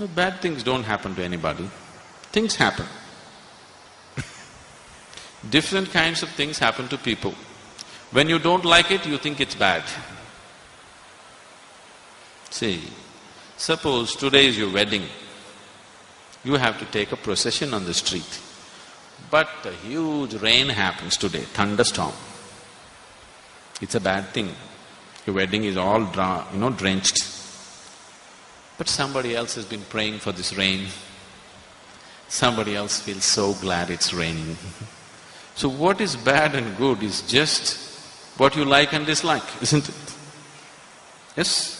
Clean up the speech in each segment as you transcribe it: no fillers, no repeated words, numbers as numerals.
No, bad things don't happen to anybody. Things happen. Different kinds of things happen to people. When you don't like it, you think it's bad. See, suppose today is your wedding, you have to take a procession on the street, but a huge rain happens today, thunderstorm. It's a bad thing. Your wedding is all drenched. But somebody else has been praying for this rain. Somebody else feels so glad it's raining. So what is bad and good is just what you like and dislike, isn't it? Yes?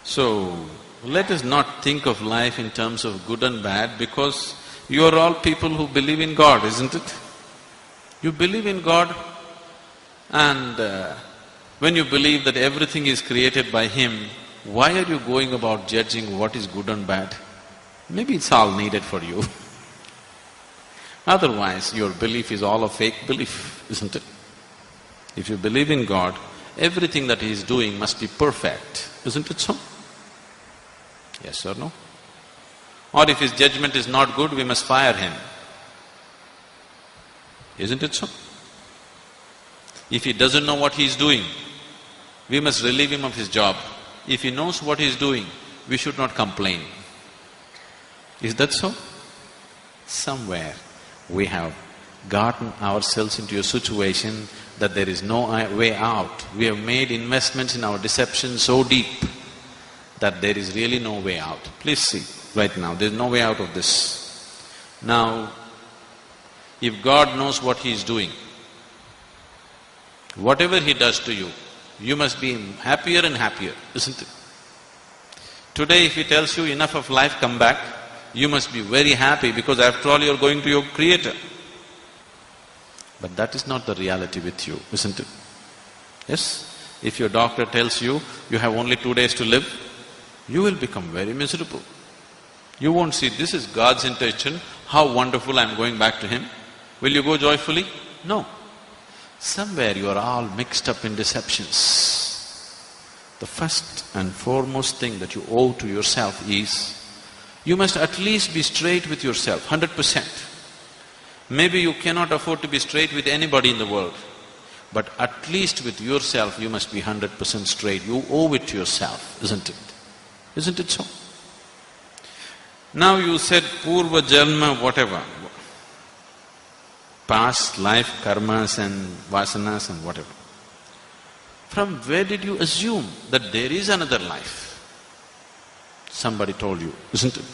So, let us not think of life in terms of good and bad, because you are all people who believe in God, isn't it? You believe in God, and when you believe that everything is created by Him, why are you going about judging what is good and bad? Maybe it's all needed for you. Otherwise, your belief is all a fake belief, isn't it? If you believe in God, everything that He is doing must be perfect, isn't it so? Yes or no? Or if His judgment is not good, we must fire Him. Isn't it so? If He doesn't know what He is doing, we must relieve Him of His job. If He knows what He is doing, we should not complain. Is that so? Somewhere we have gotten ourselves into a situation that there is no way out. We have made investments in our deception so deep that there is really no way out. Please see, right now, there is no way out of this. Now, if God knows what He is doing, whatever He does to you, you must be happier and happier, isn't it? Today if He tells you enough of life, come back, you must be very happy because after all you're going to your Creator. But that is not the reality with you, isn't it? Yes? If your doctor tells you, you have only 2 days to live, you will become very miserable. You won't see, this is God's intention, how wonderful I'm going back to Him. Will you go joyfully? No. Somewhere you are all mixed up in deceptions. The first and foremost thing that you owe to yourself is, you must at least be straight with yourself, 100%. Maybe you cannot afford to be straight with anybody in the world, but at least with yourself you must be 100% straight. You owe it to yourself, isn't it? Isn't it so? Now you said purva janma whatever, past life, karmas and vasanas and whatever. From where did you assume that there is another life? Somebody told you, isn't it?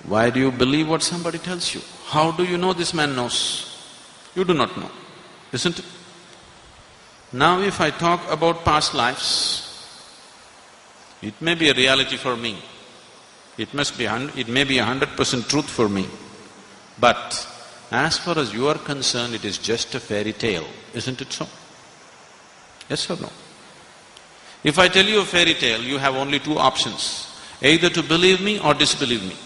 Why do you believe what somebody tells you? How do you know this man knows? You do not know, isn't it? Now if I talk about past lives, it may be a reality for me. It may be 100% truth for me. But as far as you are concerned, it is just a fairy tale, isn't it so? Yes or no? If I tell you a fairy tale, you have only two options, either to believe me or disbelieve me.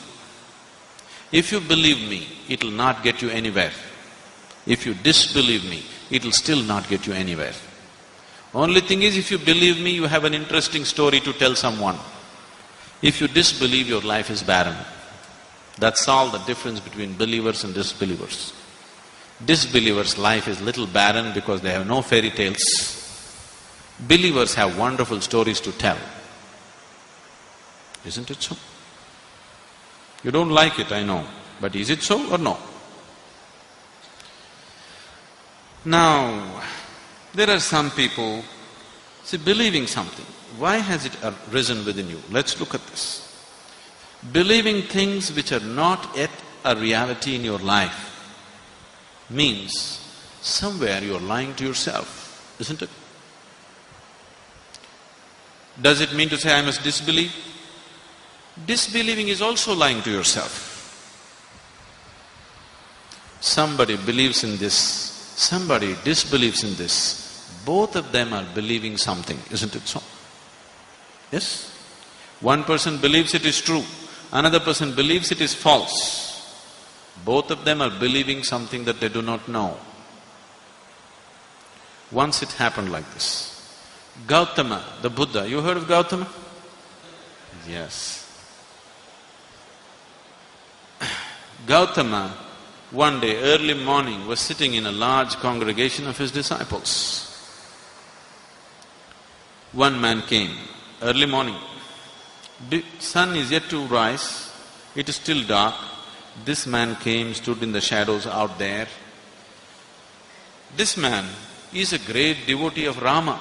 If you believe me, it'll not get you anywhere. If you disbelieve me, it'll still not get you anywhere. Only thing is, if you believe me, you have an interesting story to tell someone. If you disbelieve, your life is barren. That's all the difference between believers and disbelievers. Disbelievers' life is little barren because they have no fairy tales. Believers have wonderful stories to tell. Isn't it so? You don't like it, I know, but is it so or no? Now, there are some people, see, believing something, why has it arisen within you? Let's look at this. Believing things which are not yet a reality in your life means somewhere you're lying to yourself, isn't it? Does it mean to say I must disbelieve? Disbelieving is also lying to yourself. Somebody believes in this, somebody disbelieves in this. Both of them are believing something, isn't it so? Yes? One person believes it is true, another person believes it is false. Both of them are believing something that they do not know. Once it happened like this. Gautama, the Buddha, you heard of Gautama? Yes. Gautama, one day, early morning, was sitting in a large congregation of his disciples. One man came, early morning. The sun is yet to rise, it is still dark. This man came, stood in the shadows out there. This man is a great devotee of Rama.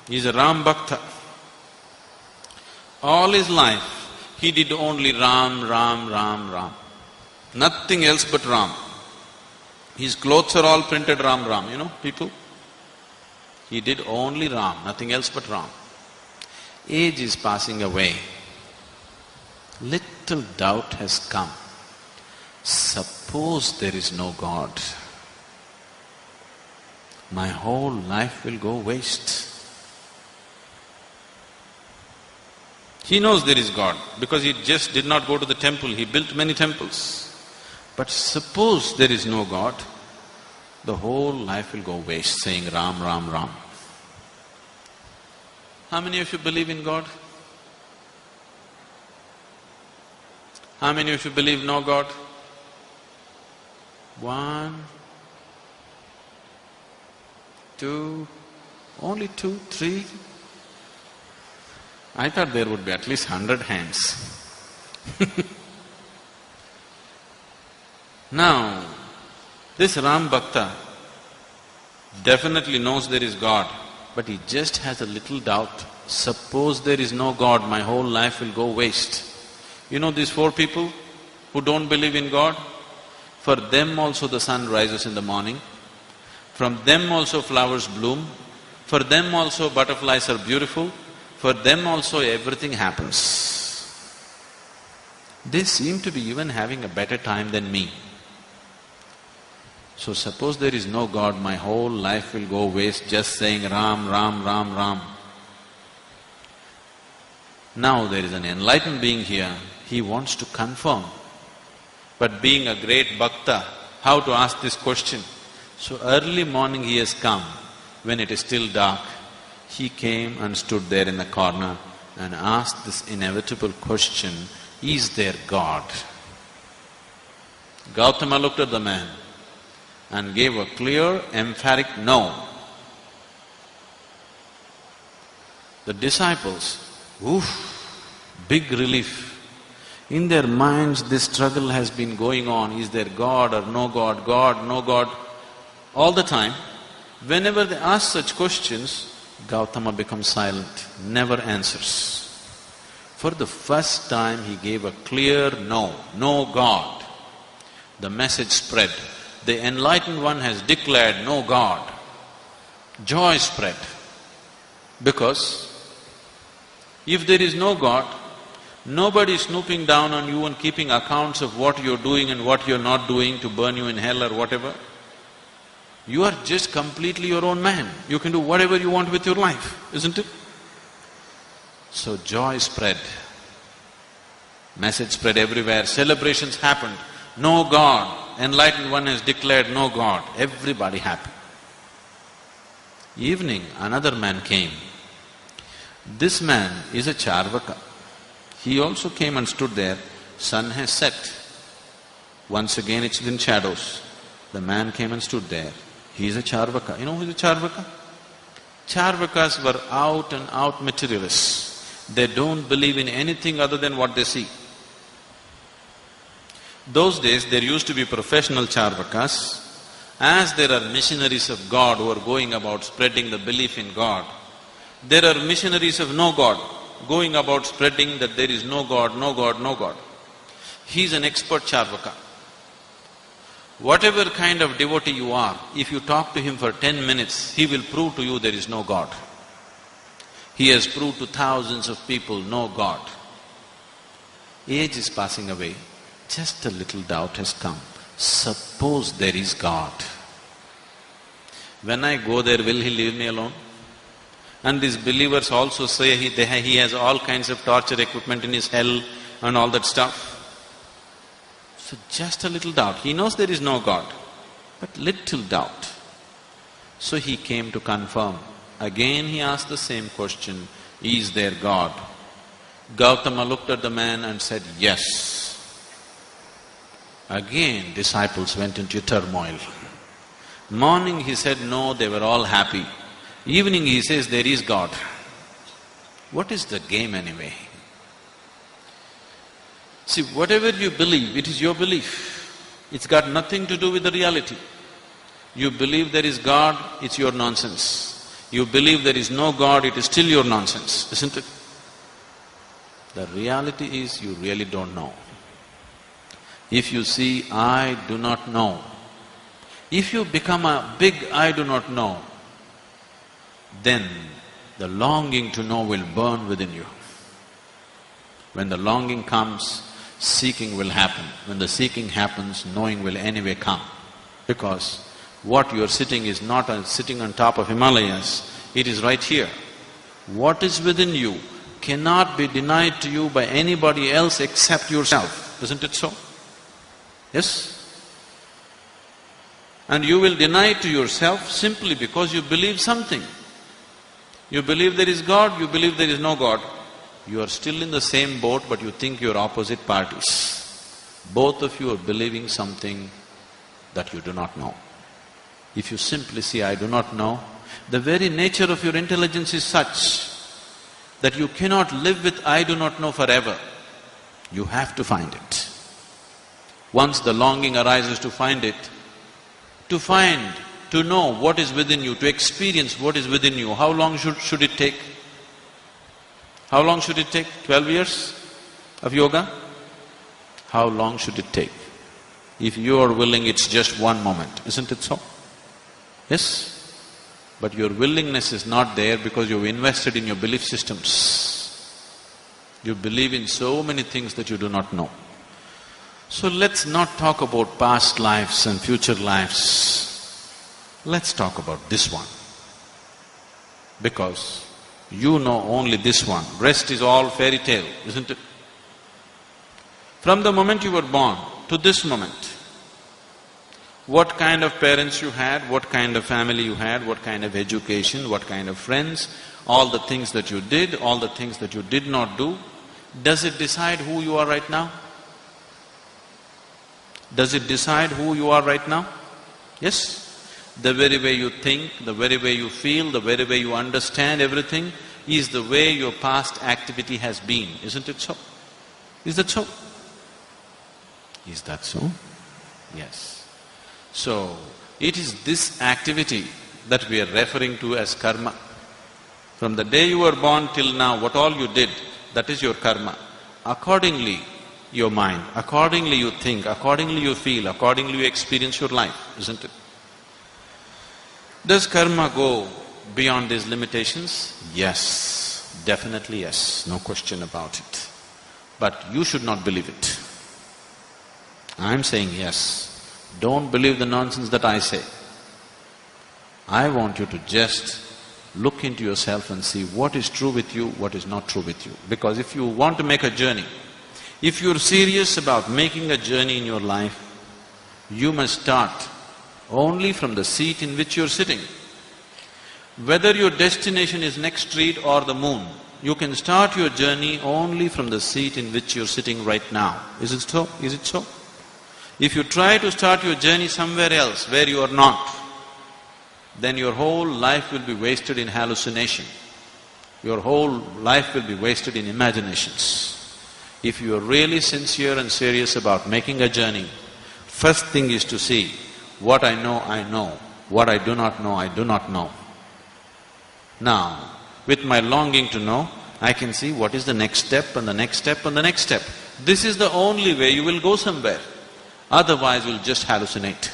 He is a Ram Bhakta. All his life, he did only Ram, Ram, Ram, Ram. Nothing else but Ram. His clothes are all printed Ram, Ram, you know, people. He did only Ram, nothing else but Ram. Age is passing away. Little doubt has come. Suppose there is no God, my whole life will go waste. He knows there is God because he just did not go to the temple, he built many temples. But suppose there is no God, the whole life will go waste saying Ram, Ram, Ram. How many of you believe in God? How many of you believe no God? 1, 2, only 2, 3. I thought there would be at least 100 hands. Now, this Ram Bhakta definitely knows there is God, but he just has a little doubt. Suppose there is no God, my whole life will go waste. You know these 4 people who don't believe in God? For them also the sun rises in the morning, from them also flowers bloom, for them also butterflies are beautiful, for them also everything happens. They seem to be even having a better time than me. So suppose there is no God, my whole life will go waste just saying Ram, Ram, Ram, Ram. Now there is an enlightened being here, he wants to confirm. But being a great bhakta, how to ask this question? So early morning he has come, when it is still dark, he came and stood there in the corner and asked this inevitable question, is there God? Gautama looked at the man and gave a clear, emphatic no. The disciples, big relief. In their minds this struggle has been going on, is there God or no God, God, no God. All the time, whenever they ask such questions, Gautama becomes silent, never answers. For the first time he gave a clear no, no God. The message spread. The enlightened one has declared no God. Joy spread. Because if there is no God, nobody is snooping down on you and keeping accounts of what you're doing and what you're not doing to burn you in hell or whatever. You are just completely your own man. You can do whatever you want with your life, isn't it? So joy spread. Message spread everywhere, celebrations happened. No God, enlightened one has declared no God, everybody happy. Evening, another man came. This man is a Charvaka. He also came and stood there, sun has set. Once again it's in shadows. The man came and stood there. He is a Charvaka. You know who is a Charvaka? Charvakas were out and out materialists. They don't believe in anything other than what they see. Those days there used to be professional Charvakas. As there are missionaries of God who are going about spreading the belief in God, there are missionaries of no God going about spreading that there is no God, no God, no God. He is an expert Charvaka. Whatever kind of devotee you are, if you talk to him for 10 minutes, he will prove to you there is no God. He has proved to thousands of people, no God. Age is passing away, just a little doubt has come. Suppose there is God. When I go there, will he leave me alone? And these believers also say he has all kinds of torture equipment in his hell and all that stuff. So just a little doubt. He knows there is no God, but little doubt. So he came to confirm, Again he asked the same question, is there God? Gautama looked at the man and said, yes. Again disciples went into turmoil. Morning he said no, they were all happy. Evening he says there is God. What is the game anyway? See, whatever you believe, it is your belief. It's got nothing to do with the reality. You believe there is God, it's your nonsense. You believe there is no God, it is still your nonsense, isn't it? The reality is you really don't know. If you see, I do not know, if you become a big I do not know, then the longing to know will burn within you. When the longing comes, seeking will happen. When the seeking happens, knowing will anyway come. Because what you are sitting is not sitting on top of Himalayas, it is right here. What is within you cannot be denied to you by anybody else except yourself, isn't it so? Yes? And you will deny it to yourself simply because you believe something. You believe there is God, you believe there is no God. You are still in the same boat, but you think you are opposite parties. Both of you are believing something that you do not know. If you simply say, I do not know, the very nature of your intelligence is such that you cannot live with I do not know forever. You have to find it. Once the longing arises to find it, to know what is within you, to experience what is within you, how long should it take? How long should it take? 12 years of yoga? How long should it take? If you are willing, it's just one moment, isn't it so? Yes? But your willingness is not there because you've invested in your belief systems. You believe in so many things that you do not know. So let's not talk about past lives and future lives. Let's talk about this one. Because you know only this one, rest is all fairy tale, isn't it? From the moment you were born to this moment, what kind of parents you had, what kind of family you had, what kind of education, what kind of friends, all the things that you did, all the things that you did not do, does it decide who you are right now? Does it decide who you are right now? Yes? The very way you think, the very way you feel, the very way you understand everything is the way your past activity has been, isn't it so? Is that so? Is that so? Yes. So, it is this activity that we are referring to as karma. From the day you were born till now, what all you did, that is your karma. Accordingly, your mind, accordingly you think, accordingly you feel, accordingly you experience your life, isn't it? Does karma go beyond these limitations? Yes, definitely yes, no question about it. But you should not believe it. I'm saying yes. Don't believe the nonsense that I say. I want you to just look into yourself and see what is true with you, what is not true with you. Because if you want to make a journey, if you're serious about making a journey in your life, you must start only from the seat in which you're sitting. Whether your destination is next street or the moon, you can start your journey only from the seat in which you're sitting right now. Is it so? Is it so? If you try to start your journey somewhere else where you are not, then your whole life will be wasted in hallucination. Your whole life will be wasted in imaginations. If you are really sincere and serious about making a journey, first thing is to see, what I know, what I do not know, I do not know. Now, with my longing to know, I can see what is the next step and the next step and the next step. This is the only way you will go somewhere. Otherwise, you'll just hallucinate.